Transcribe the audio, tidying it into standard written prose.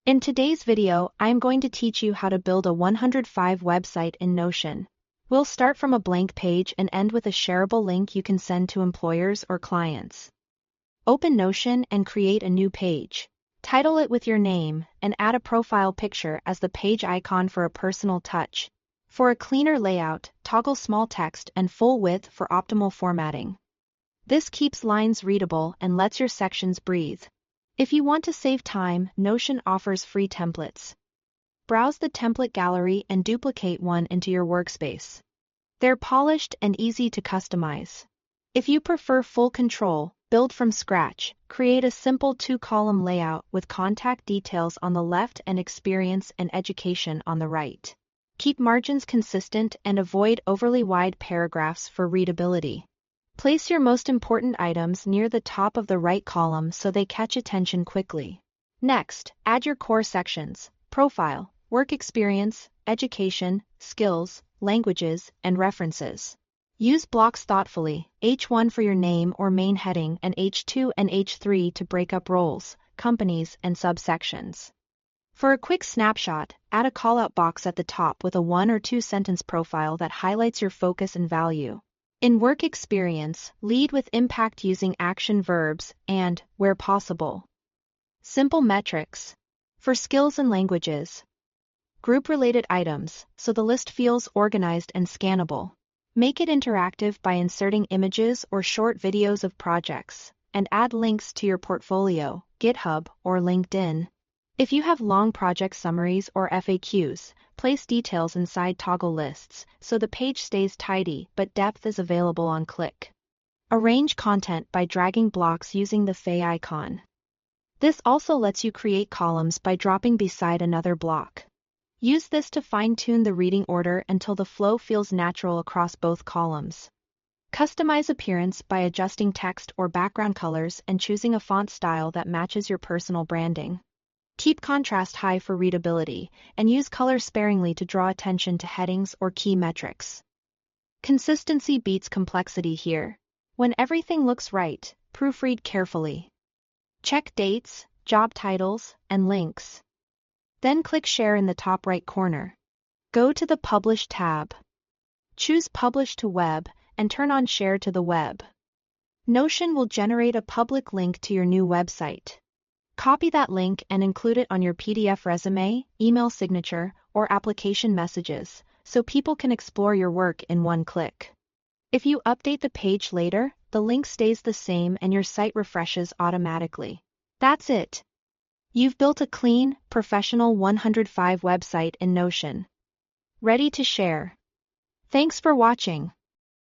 In today's video, I am going to teach you how to build a 105 website in Notion. We'll start from a blank page and end with a shareable link you can send to employers or clients. Open Notion and create a new page. Title it with your name and add a profile picture as the page icon for a personal touch. For a cleaner layout, toggle small text and full width for optimal formatting. This keeps lines readable and lets your sections breathe. If you want to save time, Notion offers free templates. Browse the template gallery and duplicate one into your workspace. They're polished and easy to customize. If you prefer full control, build from scratch, create a simple 2-column layout with contact details on the left and experience and education on the right. Keep margins consistent and avoid overly wide paragraphs for readability. Place your most important items near the top of the right column so they catch attention quickly. Next, add your core sections: profile, work experience, education, skills, languages, and references. Use blocks thoughtfully, H1 for your name or main heading and H2 and H3 to break up roles, companies, and subsections. For a quick snapshot, add a callout box at the top with a 1 or 2 sentence profile that highlights your focus and value. In work experience, lead with impact using action verbs and, where possible, simple metrics. For skills and languages, group related items so the list feels organized and scannable. Make it interactive by inserting images or short videos of projects, and add links to your portfolio, GitHub, or LinkedIn. If you have long project summaries or FAQs, place details inside toggle lists so the page stays tidy but depth is available on click. Arrange content by dragging blocks using the Fey icon. This also lets you create columns by dropping beside another block. Use this to fine-tune the reading order until the flow feels natural across both columns. Customize appearance by adjusting text or background colors and choosing a font style that matches your personal branding. Keep contrast high for readability, and use color sparingly to draw attention to headings or key metrics. Consistency beats complexity here. When everything looks right, proofread carefully. Check dates, job titles, and links. Then click Share in the top right corner. Go to the Publish tab. Choose Publish to Web and turn on Share to the Web. Notion will generate a public link to your new website. Copy that link and include it on your PDF resume, email signature, or application messages, so people can explore your work in one click. If you update the page later, the link stays the same and your site refreshes automatically. That's it. You've built a clean, professional 105 website in Notion. Ready to share. Thanks for watching.